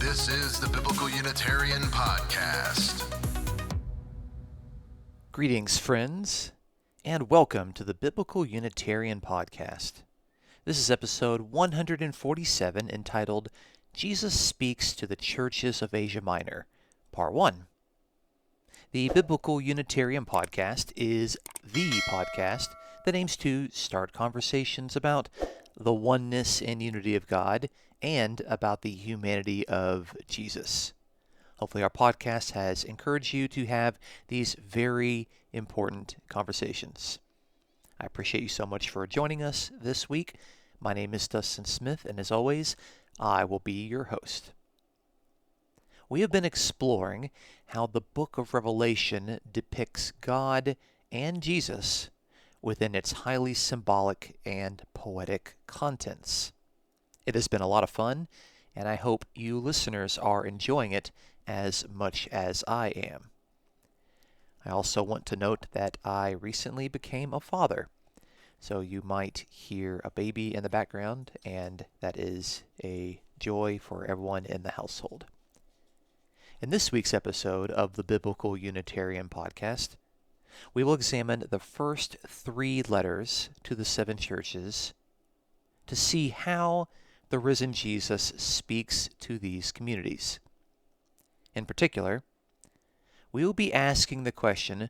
This is the Biblical Unitarian Podcast. Greetings, friends, and welcome to the Biblical Unitarian Podcast. This is episode 147, entitled Jesus Speaks to the Churches of Asia Minor, Part 1. The Biblical Unitarian Podcast is the podcast that aims to start conversations about the oneness and unity of God and about the humanity of Jesus. Hopefully our podcast has encouraged you to have these very important conversations. I appreciate you so much for joining us this week. My name is Dustin Smith, and as always, I will be your host. We have been exploring how the book of Revelation depicts God and Jesus within its highly symbolic and poetic contents. It has been a lot of fun, and I hope you listeners are enjoying it as much as I am. I also want to note that I recently became a father, so you might hear a baby in the background, and that is a joy for everyone in the household. In this week's episode of the Biblical Unitarian Podcast, we will examine the first 3 letters to the 7 churches to see how the risen Jesus speaks to these communities. In particular, we will be asking the question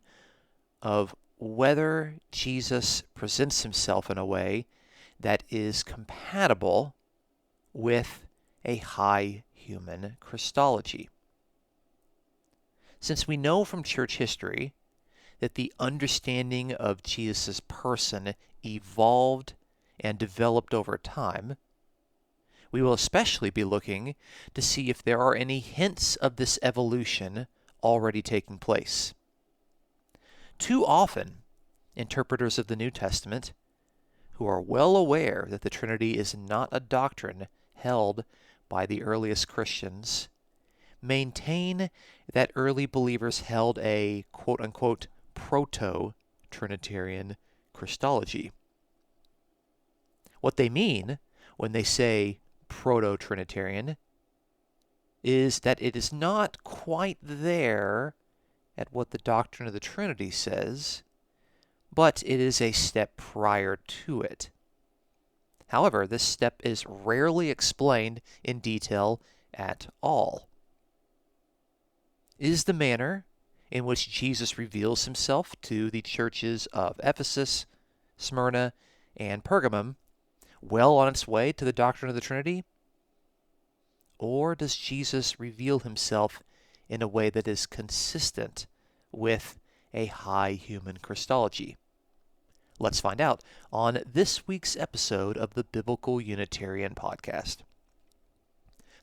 of whether Jesus presents himself in a way that is compatible with a high human Christology. Since we know from church history that the understanding of Jesus' person evolved and developed over time, we will especially be looking to see if there are any hints of this evolution already taking place. Too often, interpreters of the New Testament, who are well aware that the Trinity is not a doctrine held by the earliest Christians, maintain that early believers held a quote-unquote proto-Trinitarian Christology. What they mean when they say proto-Trinitarian is that it is not quite there at what the doctrine of the Trinity says, but it is a step prior to it. However, this step is rarely explained in detail at all. Is the manner in which Jesus reveals himself to the churches of Ephesus, Smyrna, and Pergamum well on its way to the doctrine of the Trinity? Or does Jesus reveal himself in a way that is consistent with a high human Christology? Let's find out on this week's episode of the Biblical Unitarian Podcast.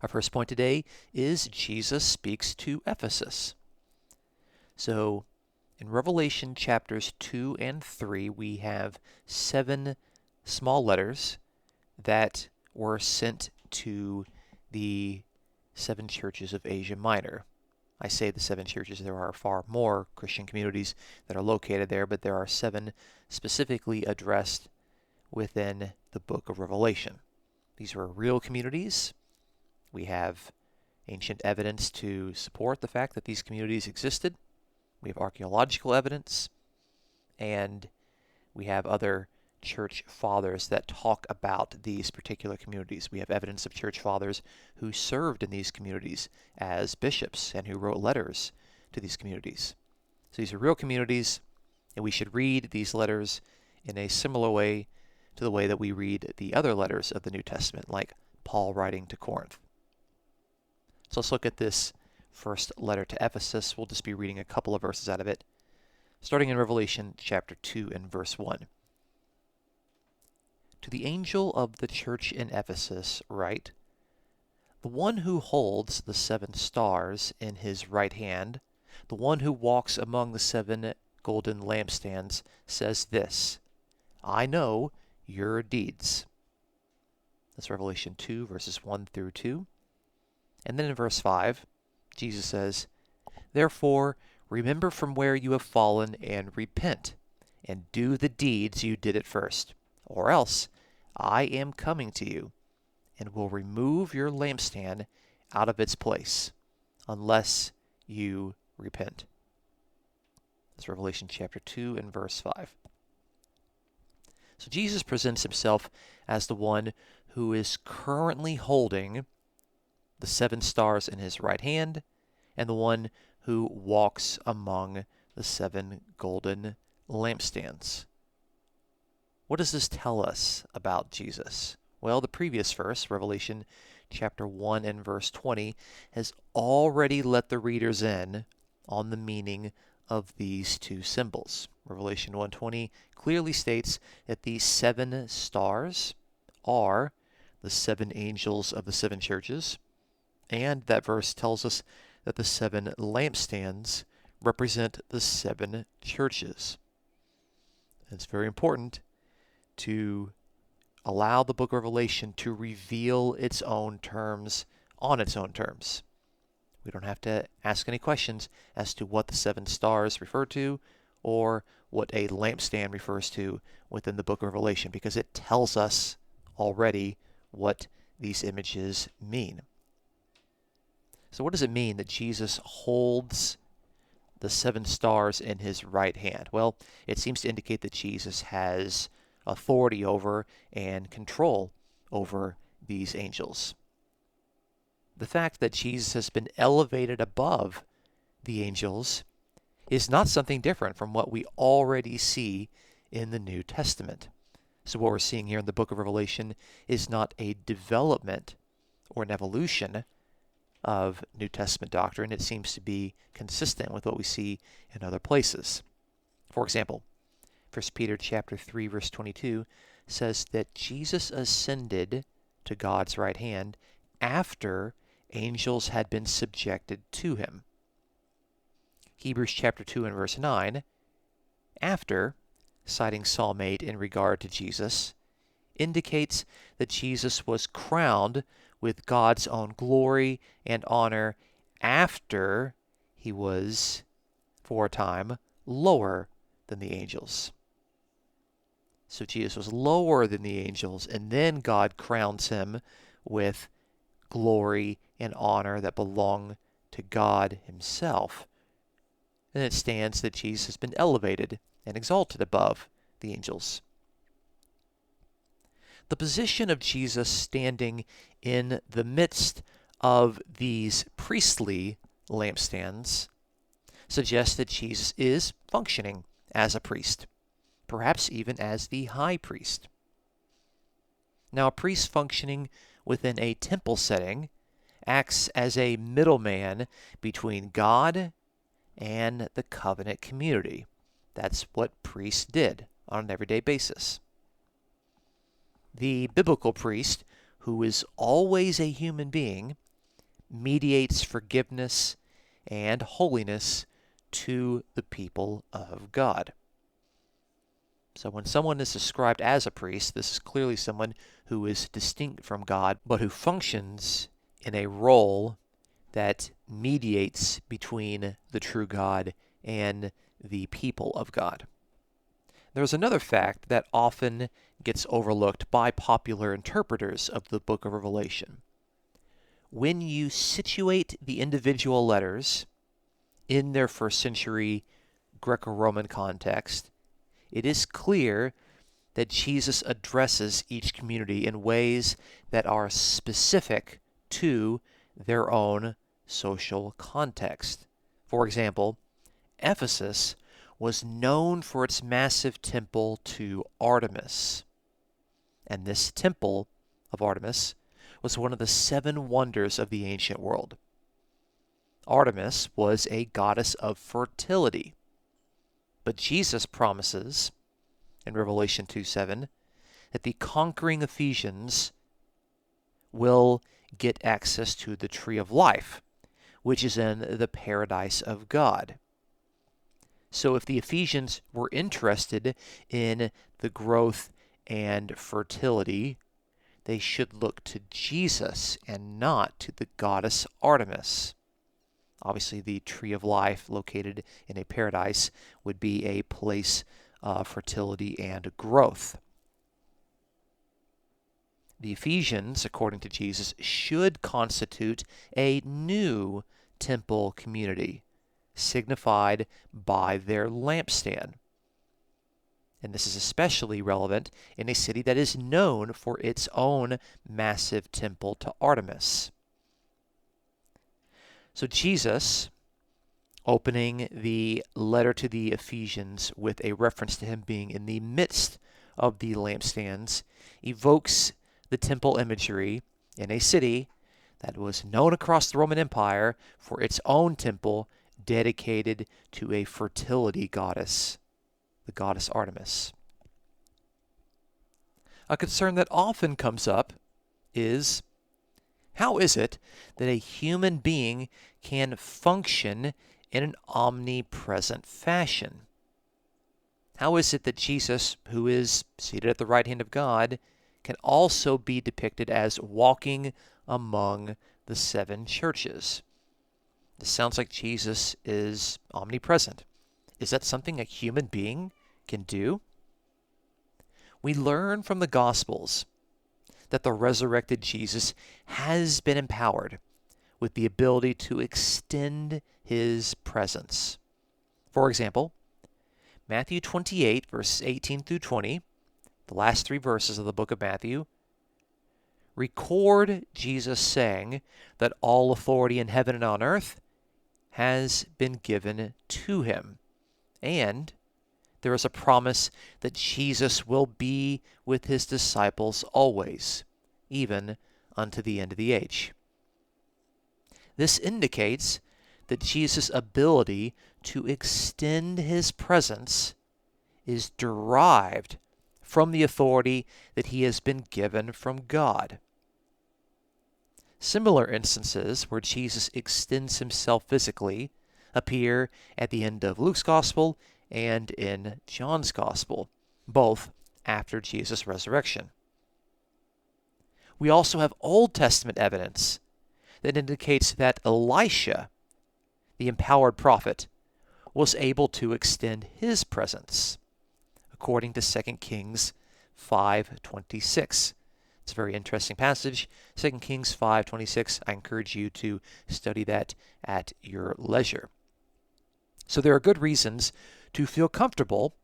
Our first point today is Jesus speaks to Ephesus. So, in Revelation chapters 2 and 3, we have 7 small letters that were sent to the 7 churches of Asia Minor. I say the 7 churches, there are far more Christian communities that are located there, but there are 7 specifically addressed within the book of Revelation. These were real communities. We have ancient evidence to support the fact that these communities existed. We have archaeological evidence, and we have other church fathers that talk about these particular communities. We have evidence of church fathers who served in these communities as bishops and who wrote letters to these communities. So these are real communities, and we should read these letters in a similar way to the way that we read the other letters of the New Testament, like Paul writing to Corinth. So let's look at this first letter to Ephesus. We'll just be reading a couple of verses out of it, starting in Revelation chapter 2 and verse 1. To the angel of the church in Ephesus write, the one who holds the 7 stars in his right hand, the one who walks among the 7 golden lampstands, says this, I know your deeds. That's Revelation 2, verses 1 through 2. And then in verse 5, Jesus says, Therefore, remember from where you have fallen and repent, and do the deeds you did at first, or else I am coming to you, and will remove your lampstand out of its place unless you repent. That's Revelation chapter 2 and verse 5. So Jesus presents himself as the one who is currently holding the 7 stars in his right hand and the one who walks among the 7 golden lampstands. What does this tell us about Jesus? Well, the previous verse, Revelation chapter 1 and verse 20, has already let the readers in on the meaning of these 2 symbols. Revelation 1:20 clearly states that these 7 stars are the 7 angels of the 7 churches, and that verse tells us that the 7 lampstands represent the 7 churches. It's very important to allow the book of Revelation to reveal its own terms on its own terms. We don't have to ask any questions as to what the 7 stars refer to or what a lampstand refers to within the book of Revelation, because it tells us already what these images mean. So what does it mean that Jesus holds the 7 stars in his right hand? Well, it seems to indicate that Jesus has authority over and control over these angels. The fact that Jesus has been elevated above the angels is not something different from what we already see in the New Testament. So what we're seeing here in the book of Revelation is not a development or an evolution of New Testament doctrine. It seems to be consistent with what we see in other places. For example, 1 Peter chapter 3 verse 22 says that Jesus ascended to God's right hand after angels had been subjected to him. Hebrews chapter 2 and verse 9, after citing Psalm 8 in regard to Jesus, indicates that Jesus was crowned with God's own glory and honor after he was, for a time, lower than the angels. So Jesus was lower than the angels, and then God crowns him with glory and honor that belong to God himself. And it stands that Jesus has been elevated and exalted above the angels. The position of Jesus standing in the midst of these priestly lampstands suggests that Jesus is functioning as a priest, perhaps even as the high priest. Now, a priest functioning within a temple setting acts as a middleman between God and the covenant community. That's what priests did on an everyday basis. The biblical priest, who is always a human being, mediates forgiveness and holiness to the people of God. So when someone is described as a priest, this is clearly someone who is distinct from God, but who functions in a role that mediates between the true God and the people of God. There's another fact that often gets overlooked by popular interpreters of the book of Revelation. When you situate the individual letters in their first century Greco-Roman context, it is clear that Jesus addresses each community in ways that are specific to their own social context. For example, Ephesus was known for its massive temple to Artemis. And this temple of Artemis was one of the 7 wonders of the ancient world. Artemis was a goddess of fertility. But Jesus promises in Revelation 2:7 that the conquering Ephesians will get access to the tree of life, which is in the paradise of God. So if the Ephesians were interested in the growth and fertility, they should look to Jesus and not to the goddess Artemis. Obviously, the tree of life located in a paradise would be a place of fertility and growth. The Ephesians, according to Jesus, should constitute a new temple community, signified by their lampstand. And this is especially relevant in a city that is known for its own massive temple to Artemis. So Jesus, opening the letter to the Ephesians with a reference to him being in the midst of the lampstands, evokes the temple imagery in a city that was known across the Roman Empire for its own temple dedicated to a fertility goddess, the goddess Artemis. A concern that often comes up is, how is it that a human being can function in an omnipresent fashion? How is it that Jesus, who is seated at the right hand of God, can also be depicted as walking among the seven churches? This sounds like Jesus is omnipresent. Is that something a human being can do? We learn from the Gospels that the resurrected Jesus has been empowered with the ability to extend his presence. For example, Matthew 28, verses 18 through 20, the last three verses of the book of Matthew, record Jesus saying that all authority in heaven and on earth has been given to him. And there is a promise that Jesus will be with his disciples always, even unto the end of the age. This indicates that Jesus' ability to extend his presence is derived from the authority that he has been given from God. Similar instances where Jesus extends himself physically appear at the end of Luke's Gospel and in John's Gospel, both after Jesus' resurrection. We also have Old Testament evidence that indicates that Elisha, the empowered prophet, was able to extend his presence, according to 2 Kings 5:26. It's a very interesting passage, 2 Kings 5:26. I encourage you to study that at your leisure. So there are good reasons to feel comfortable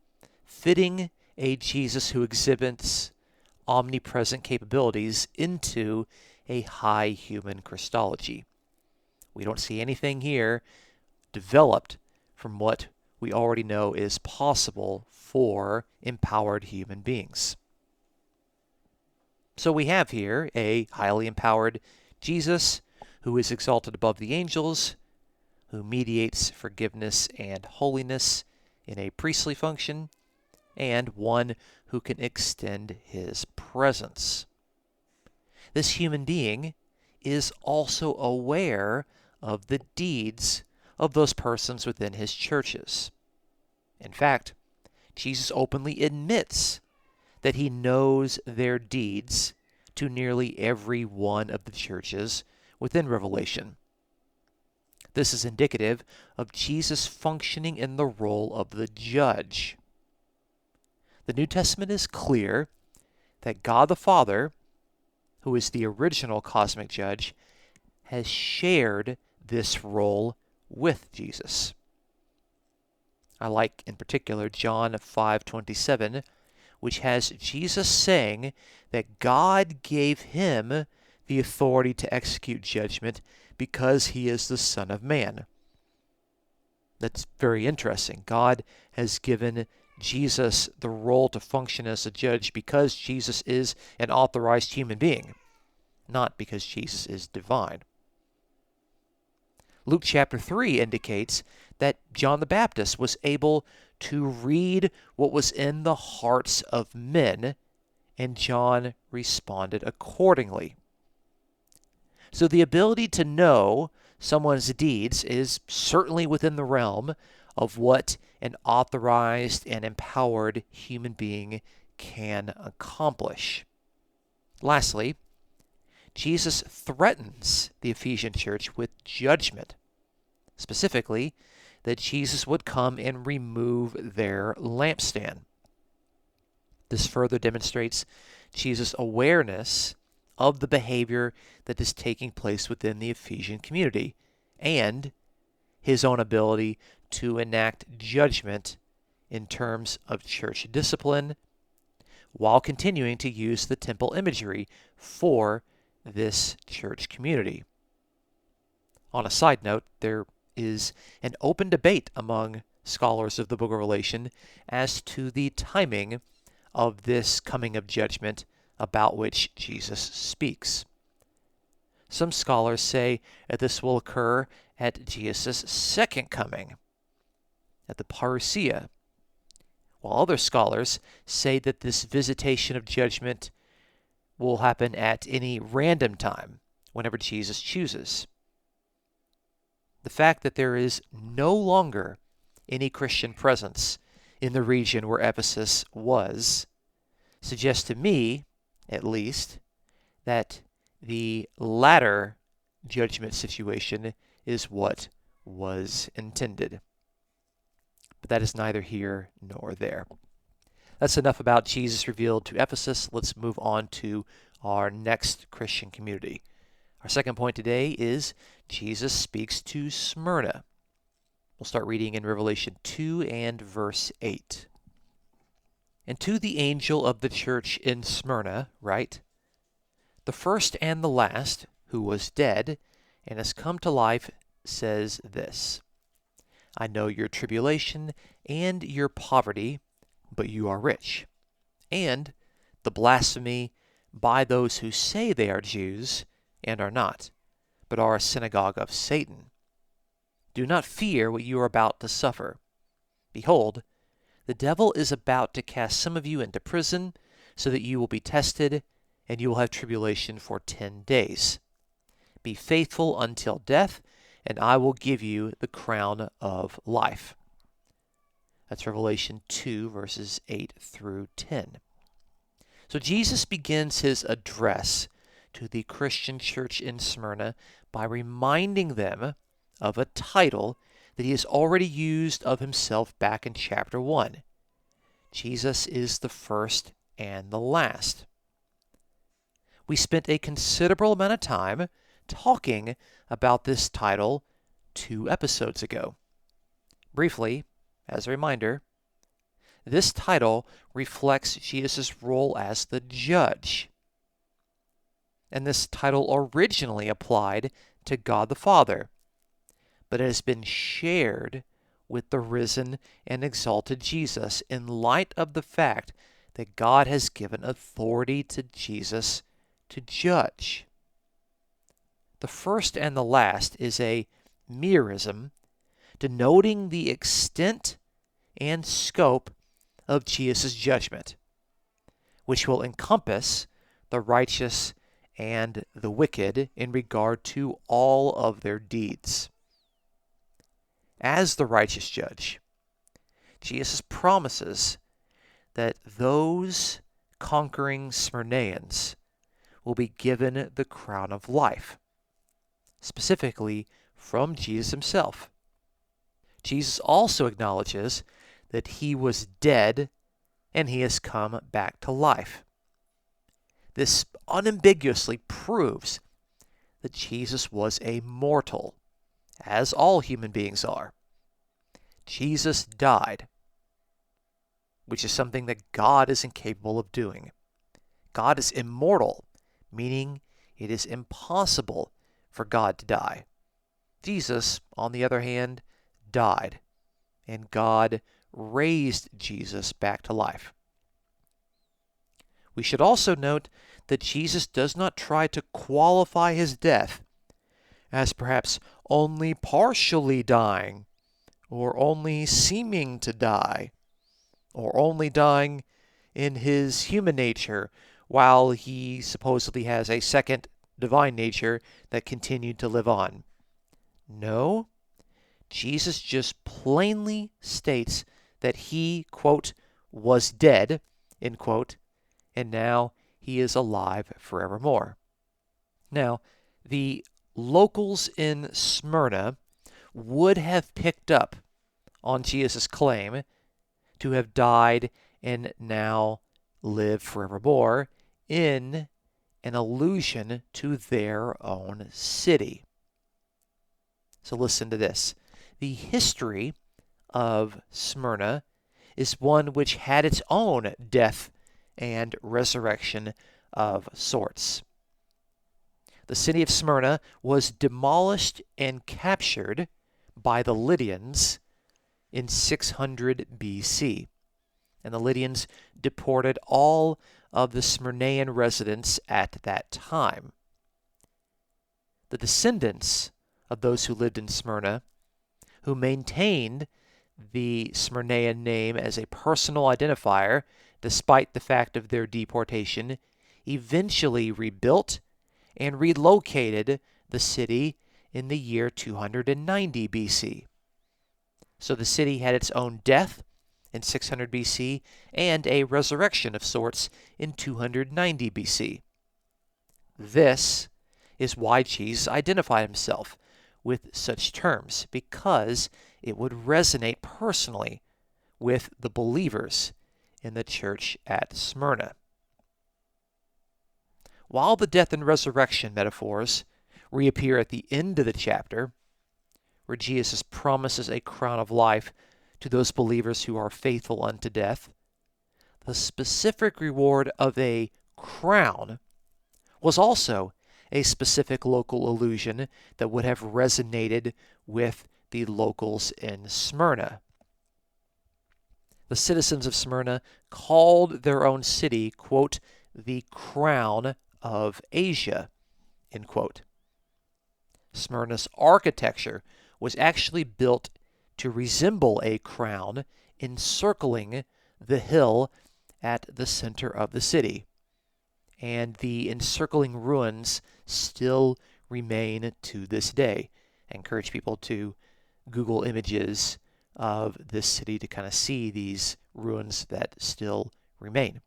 fitting a Jesus who exhibits omnipresent capabilities into a high human Christology. We don't see anything here developed from what we already know is possible for empowered human beings. So we have here a highly empowered Jesus who is exalted above the angels, who mediates forgiveness and holiness in a priestly function, and one who can extend his presence. This human being is also aware of the deeds of those persons within his churches. In fact, Jesus openly admits that he knows their deeds to nearly every one of the churches within Revelation. This is indicative of Jesus functioning in the role of the judge. The New Testament is clear that God the Father, who is the original cosmic judge, has shared this role with Jesus. I like in particular John 5:27, which has Jesus saying that God gave him the authority to execute judgment because he is the Son of Man. That's very interesting. God has given Jesus the role to function as a judge because Jesus is an authorized human being, not because Jesus is divine. Luke chapter 3 indicates that John the Baptist was able to read what was in the hearts of men, and John responded accordingly. So the ability to know someone's deeds is certainly within the realm of what an authorized and empowered human being can accomplish. Lastly, Jesus threatens the Ephesian church with judgment, specifically that Jesus would come and remove their lampstand. This further demonstrates Jesus' awareness of the behavior that is taking place within the Ephesian community, and his own ability to enact judgment in terms of church discipline, while continuing to use the temple imagery for this church community. On a side note, there is an open debate among scholars of the book of Revelation as to the timing of this coming of judgment about which Jesus speaks. Some scholars say that this will occur at Jesus' second coming, at the parousia, while other scholars say that this visitation of judgment will happen at any random time, whenever Jesus chooses. The fact that there is no longer any Christian presence in the region where Ephesus was suggests to me, at least, that the latter judgment situation is what was intended. But that is neither here nor there. That's enough about Jesus revealed to Ephesus. Let's move on to our next Christian community. Our second point today is Jesus speaks to Smyrna. We'll start reading in Revelation 2 and verse 8. And to the angel of the church in Smyrna write, the first and the last, who was dead and has come to life, says this, I know your tribulation and your poverty, but you are rich, and the blasphemy by those who say they are Jews and are not, but are a synagogue of Satan. Do not fear what you are about to suffer. Behold, the devil is about to cast some of you into prison, so that you will be tested, and you will have tribulation for 10 days. Be faithful until death, and I will give you the crown of life. That's Revelation 2, verses 8 through 10. So Jesus begins his address to the Christian church in Smyrna by reminding them of a title that he has already used of himself back in chapter 1. Jesus is the first and the last. We spent a considerable amount of time talking about this title 2 episodes ago. Briefly, as a reminder, this title reflects Jesus' role as the judge. And this title originally applied to God the Father, but it has been shared with the risen and exalted Jesus in light of the fact that God has given authority to Jesus to judge. The first and the last is a merism denoting the extent and scope of Jesus' judgment, which will encompass the righteous and the wicked in regard to all of their deeds. As the righteous judge, Jesus promises that those conquering Smyrnaeans will be given the crown of life, specifically from Jesus himself. Jesus also acknowledges that he was dead and he has come back to life. This unambiguously proves that Jesus was a mortal, as all human beings are. Jesus died, which is something that God is incapable of doing. God is immortal, meaning it is impossible for God to die. Jesus, on the other hand, died, and God raised Jesus back to life. We should also note that Jesus does not try to qualify his death as perhaps only partially dying, or only seeming to die, or only dying in his human nature, while he supposedly has a second divine nature that continued to live on. No, Jesus just plainly states that he, quote, was dead, end quote, and now he is alive forevermore. Now, the locals in Smyrna would have picked up on Jesus' claim to have died and now live forevermore in an allusion to their own city. So listen to this. The history of Smyrna is one which had its own death and resurrection of sorts. The city of Smyrna was demolished and captured by the Lydians in 600 BC. And the Lydians deported all of the Smyrnaean residents at that time. The descendants of those who lived in Smyrna, who maintained the Smyrnaean name as a personal identifier despite the fact of their deportation, eventually rebuilt and relocated the city in the year 290 BC. So the city had its own death in 600 BC and a resurrection of sorts in 290 BC. This is why Jesus identified himself with such terms, because it would resonate personally with the believers in the church at Smyrna. While the death and resurrection metaphors reappear at the end of the chapter, where Jesus promises a crown of life to those believers who are faithful unto death, the specific reward of a crown was also a specific local allusion that would have resonated with the locals in Smyrna. The citizens of Smyrna called their own city, quote, the crown of Asia, end quote. Smyrna's architecture was actually built to resemble a crown encircling the hill at the center of the city. And the encircling ruins still remain to this day. I encourage people to Google images of this city to kind of see these ruins that still remain.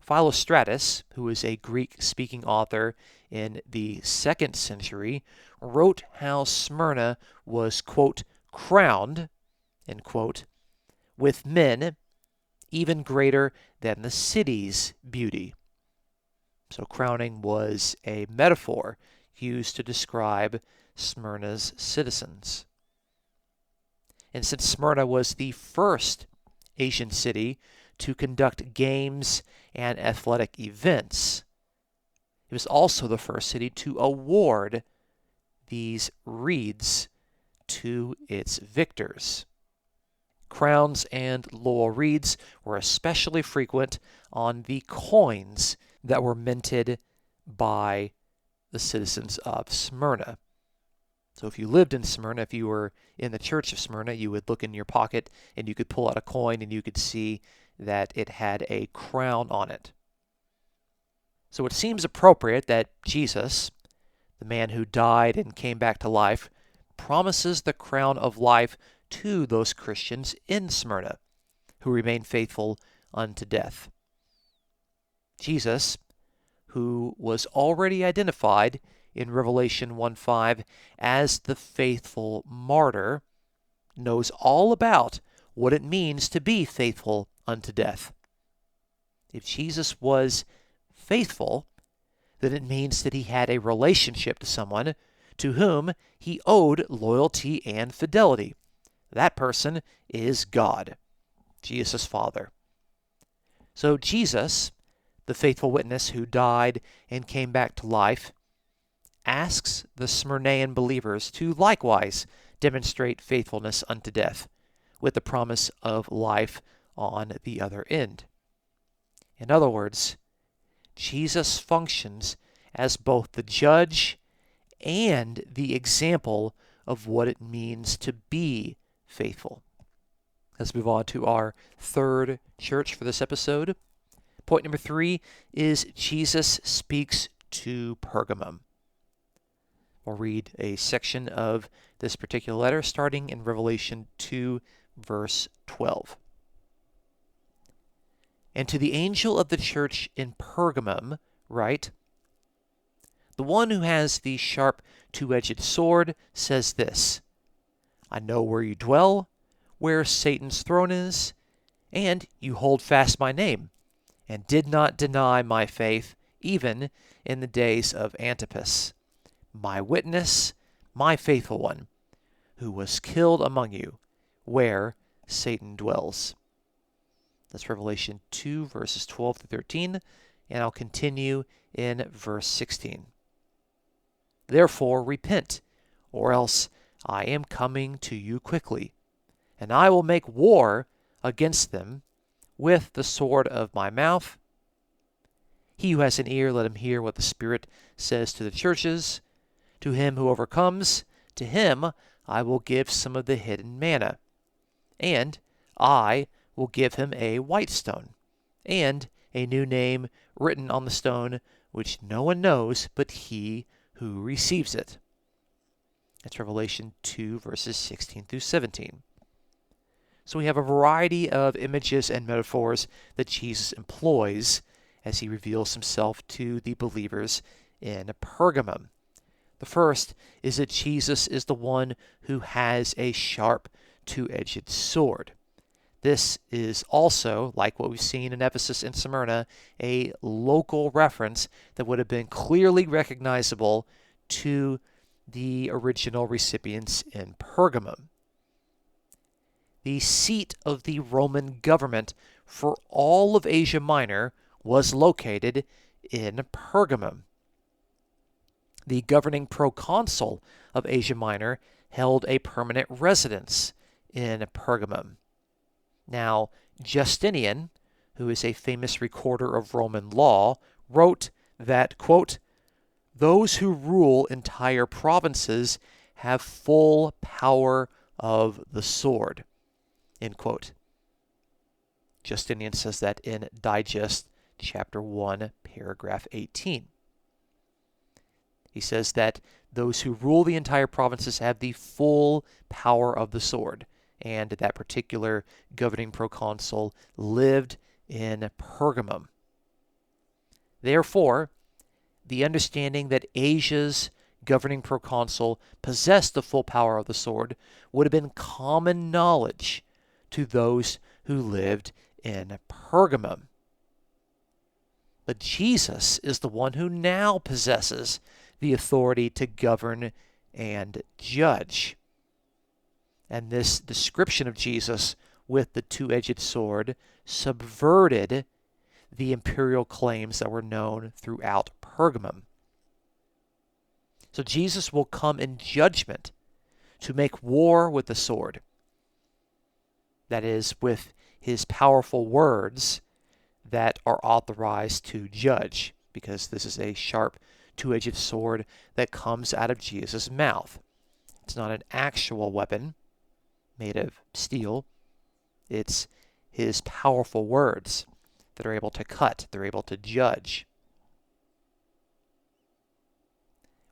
Philostratus, who is a Greek-speaking author in the 2nd century, wrote how Smyrna was, quote, crowned, end quote, with men even greater than the city's beauty. So crowning was a metaphor used to describe Smyrna's citizens. And since Smyrna was the first Asian city to conduct games and athletic events, it was also the first city to award these wreaths to its victors. Crowns and laurel wreaths were especially frequent on the coins that were minted by the citizens of Smyrna. So if you lived in Smyrna, if you were in the church of Smyrna, you would look in your pocket and you could pull out a coin and you could see that it had a crown on it. So it seems appropriate that Jesus, the man who died and came back to life, promises the crown of life to those Christians in Smyrna who remain faithful unto death. Jesus, who was already identified in Revelation 1:5 as the faithful martyr, knows all about what it means to be faithful unto death. If Jesus was faithful, then it means that he had a relationship to someone to whom he owed loyalty and fidelity. That person is God, Jesus' Father. So Jesus, the faithful witness who died and came back to life, asks the Smyrnaean believers to likewise demonstrate faithfulness unto death, with the promise of life on the other end. In other words, Jesus functions as both the judge and the example of what it means to be faithful. Let's move on to our third church for this episode. Point number 3 is Jesus speaks to Pergamum. We'll read a section of this particular letter starting in Revelation 2, verse 12. And to the angel of the church in Pergamum write, the one who has the sharp two-edged sword says this, I know where you dwell, where Satan's throne is, and you hold fast my name, and did not deny my faith, even in the days of Antipas, my witness, my faithful one, who was killed among you, where Satan dwells. That's Revelation 2, verses 12 to 13, and I'll continue in verse 16. Therefore repent, or else I am coming to you quickly, and I will make war against them with the sword of my mouth. He who has an ear, let him hear what the Spirit says to the churches. To him who overcomes, to him I will give some of the hidden manna, and I will give him a white stone, and a new name written on the stone, which no one knows but he who receives it. That's Revelation 2, verses 16 through 17. So we have a variety of images and metaphors that Jesus employs as he reveals himself to the believers in Pergamum. The first is that Jesus is the one who has a sharp, two-edged sword. This is also, like what we've seen in Ephesus and Smyrna, a local reference that would have been clearly recognizable to the original recipients in Pergamum. The seat of the Roman government for all of Asia Minor was located in Pergamum. The governing proconsul of Asia Minor held a permanent residence in Pergamum. Now, Justinian, who is a famous recorder of Roman law, wrote that, quote, those who rule entire provinces have full power of the sword, end quote. Justinian says that in Digest, chapter 1, paragraph 18. He says that those who rule the entire provinces have the full power of the sword, and that particular governing proconsul lived in Pergamum. Therefore, the understanding that Asia's governing proconsul possessed the full power of the sword would have been common knowledge to those who lived in Pergamum. But Jesus is the one who now possesses the authority to govern and judge. And this description of Jesus with the two-edged sword subverted the imperial claims that were known throughout Pergamum. So Jesus will come in judgment to make war with the sword. That is, with his powerful words that are authorized to judge, because this is a sharp two-edged sword that comes out of Jesus' mouth. It's not an actual weapon made of steel. It's his powerful words that are able to cut, they're able to judge.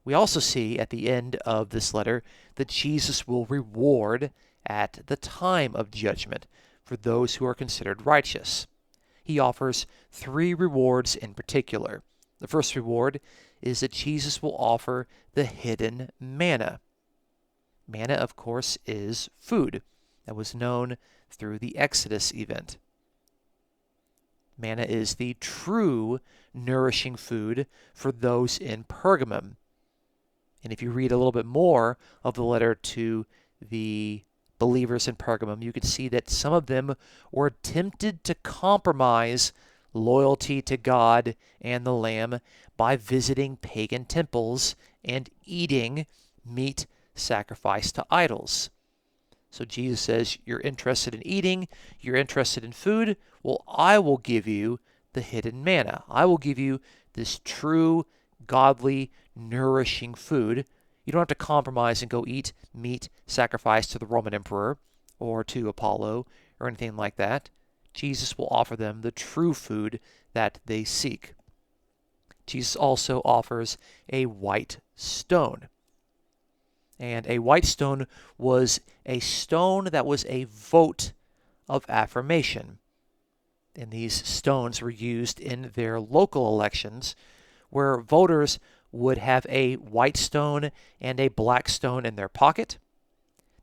We also see at the end of this letter that Jesus will reward at the time of judgment for those who are considered righteous. He offers 3 rewards in particular. The first reward is that Jesus will offer the hidden manna. Manna, of course, is food that was known through the Exodus event. Manna is the true nourishing food for those in Pergamum. And if you read a little bit more of the letter to the believers in Pergamum, you can see that some of them were tempted to compromise loyalty to God and the Lamb by visiting pagan temples and eating meat sacrificed to idols. So Jesus says, you're interested in eating, you're interested in food, well, I will give you the hidden manna. I will give you this true, godly, nourishing food. You don't have to compromise and go eat meat sacrificed to the Roman emperor or to Apollo or anything like that. Jesus will offer them the true food that they seek. Jesus also offers a white stone. And a white stone was a stone that was a vote of affirmation. And these stones were used in their local elections, where voters would have a white stone and a black stone in their pocket.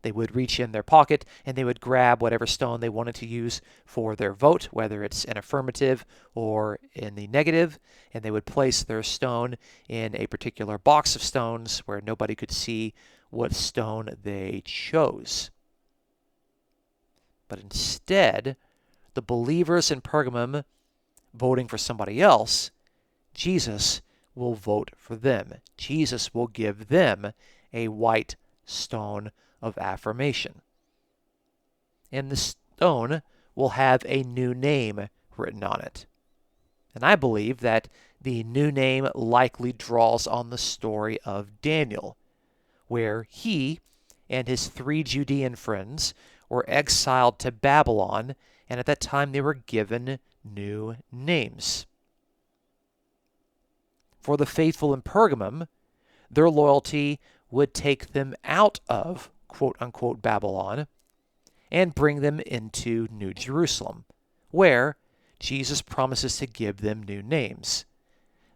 They would reach in their pocket and they would grab whatever stone they wanted to use for their vote, whether it's an affirmative or in the negative, and they would place their stone in a particular box of stones where nobody could see what stone they chose. But instead, the believers in Pergamum voting for somebody else, Jesus will vote for them. Jesus will give them a white stone of affirmation. And the stone will have a new name written on it. And I believe that the new name likely draws on the story of Daniel, where he and his 3 Judean friends were exiled to Babylon, and at that time they were given new names. For the faithful in Pergamum, their loyalty would take them out of quote-unquote Babylon and bring them into New Jerusalem, where Jesus promises to give them new names.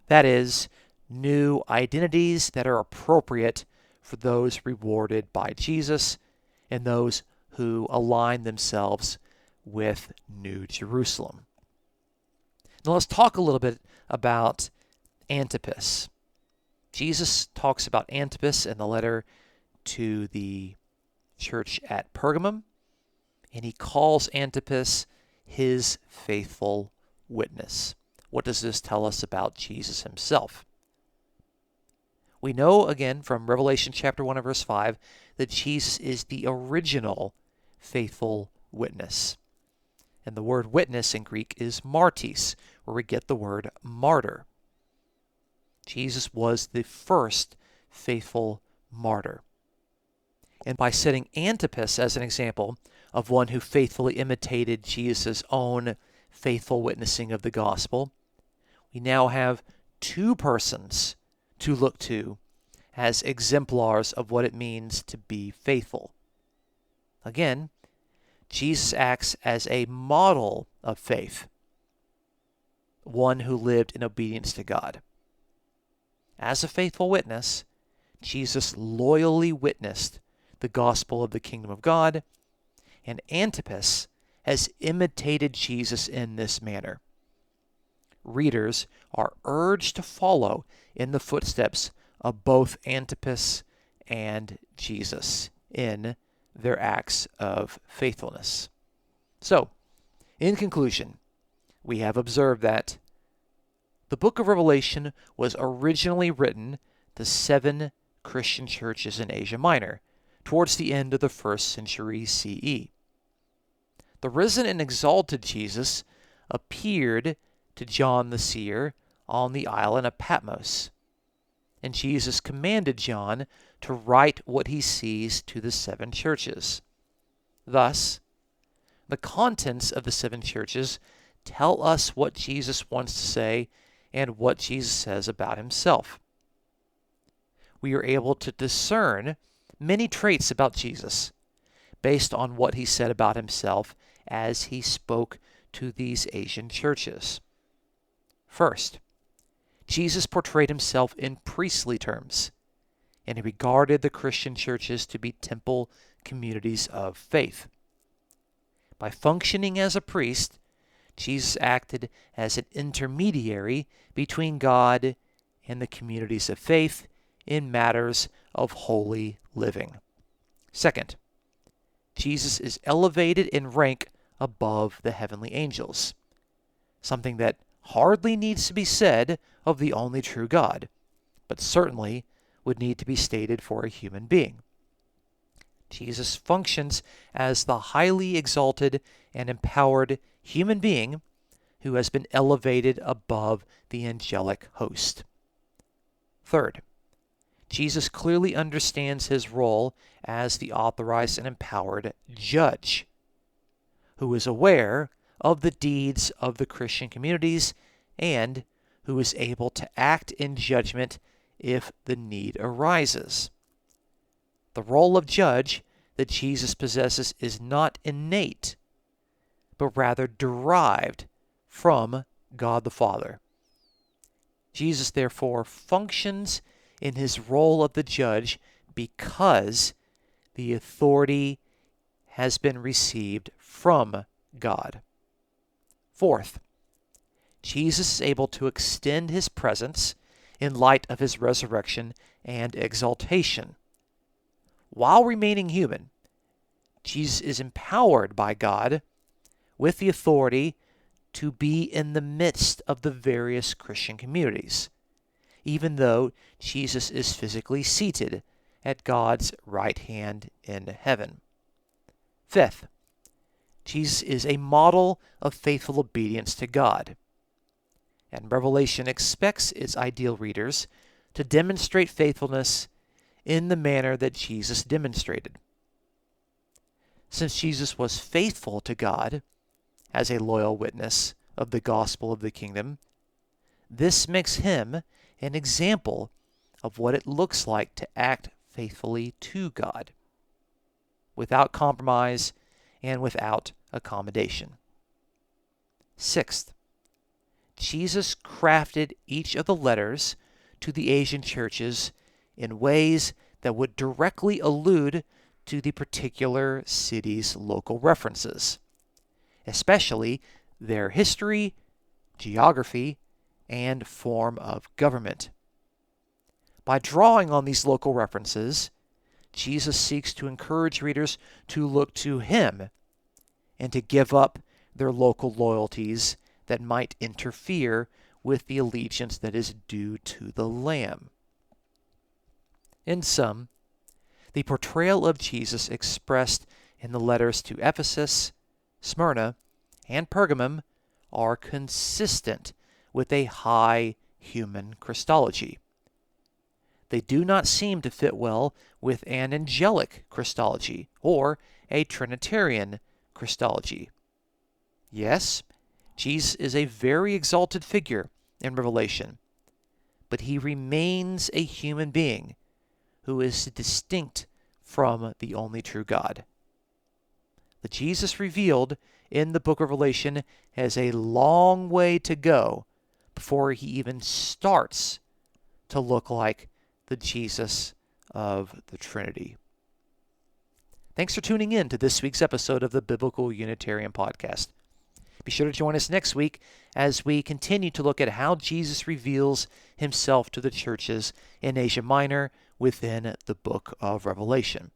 That is, new identities that are appropriate for those rewarded by Jesus and those who align themselves with New Jerusalem. Now let's talk a little bit about Antipas. Jesus talks about Antipas in the letter to the church at Pergamum, and he calls Antipas his faithful witness. What does this tell us about Jesus himself? We know, again, from Revelation chapter 1 and verse 5, that Jesus is the original faithful witness. And the word witness in Greek is martis, where we get the word martyr. Jesus was the first faithful martyr. And by setting Antipas as an example of one who faithfully imitated Jesus' own faithful witnessing of the gospel, we now have 2 persons to look to as exemplars of what it means to be faithful. Again, Jesus acts as a model of faith, one who lived in obedience to God. As a faithful witness, Jesus loyally witnessed the gospel of the kingdom of God, and Antipas has imitated Jesus in this manner. Readers are urged to follow in the footsteps of both Antipas and Jesus in their acts of faithfulness. So, in conclusion, we have observed that the book of Revelation was originally written to 7 Christian churches in Asia Minor towards the end of the 1st century CE. The risen and exalted Jesus appeared to John the seer on the island of Patmos, and Jesus commanded John to write what he sees to the 7 churches. Thus, the contents of the 7 churches tell us what Jesus wants to say and what Jesus says about himself. We are able to discern many traits about Jesus based on what he said about himself as he spoke to these Asian churches. First, Jesus portrayed himself in priestly terms, and he regarded the Christian churches to be temple communities of faith. By functioning as a priest, Jesus acted as an intermediary between God and the communities of faith in matters of holy living. Second, Jesus is elevated in rank above the heavenly angels, something that hardly needs to be said of the only true God, but certainly would need to be stated for a human being. Jesus functions as the highly exalted and empowered human being who has been elevated above the angelic host. Third, Jesus clearly understands his role as the authorized and empowered judge, who is aware of the deeds of the Christian communities and who is able to act in judgment if the need arises. The role of judge that Jesus possesses is not innate, but rather derived from God the Father. Jesus therefore functions in his role of the judge because the authority has been received from God. Fourth, Jesus is able to extend his presence in light of his resurrection and exaltation. While remaining human, Jesus is empowered by God with the authority to be in the midst of the various Christian communities, even though Jesus is physically seated at God's right hand in heaven. Fifth, Jesus is a model of faithful obedience to God, and Revelation expects its ideal readers to demonstrate faithfulness in the manner that Jesus demonstrated. Since Jesus was faithful to God as a loyal witness of the gospel of the kingdom, this makes him an example of what it looks like to act faithfully to God, without compromise and without accommodation. Sixth, Jesus crafted each of the letters to the Asian churches in ways that would directly allude to the particular city's local references, especially their history, geography, and form of government. By drawing on these local references, Jesus seeks to encourage readers to look to him and to give up their local loyalties that might interfere with the allegiance that is due to the Lamb. In sum, the portrayal of Jesus expressed in the letters to Ephesus, Smyrna, and Pergamum are consistent with a high human Christology. They do not seem to fit well with an angelic Christology or a Trinitarian Christology. Yes, Jesus is a very exalted figure in Revelation, but he remains a human being who is distinct from the only true God. The Jesus revealed in the book of Revelation has a long way to go before he even starts to look like the Jesus of the Trinity. Thanks for tuning in to this week's episode of the Biblical Unitarian Podcast. Be sure to join us next week as we continue to look at how Jesus reveals himself to the churches in Asia Minor within the book of Revelation.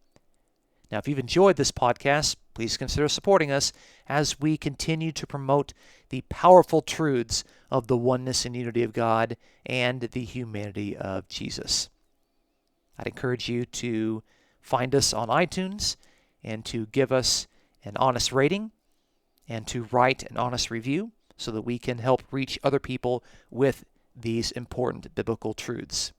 Now, if you've enjoyed this podcast, please consider supporting us as we continue to promote the powerful truths of the oneness and unity of God and the humanity of Jesus. I'd encourage you to find us on iTunes and to give us an honest rating and to write an honest review so that we can help reach other people with these important biblical truths.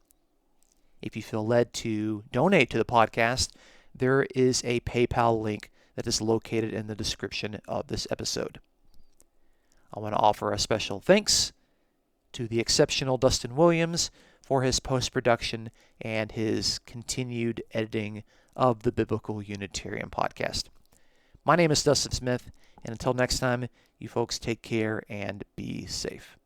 If you feel led to donate to the podcast, there is a PayPal link that is located in the description of this episode. I want to offer a special thanks to the exceptional Dustin Williams for his post-production and his continued editing of the Biblical Unitarian Podcast. My name is Dustin Smith, and until next time, you folks take care and be safe.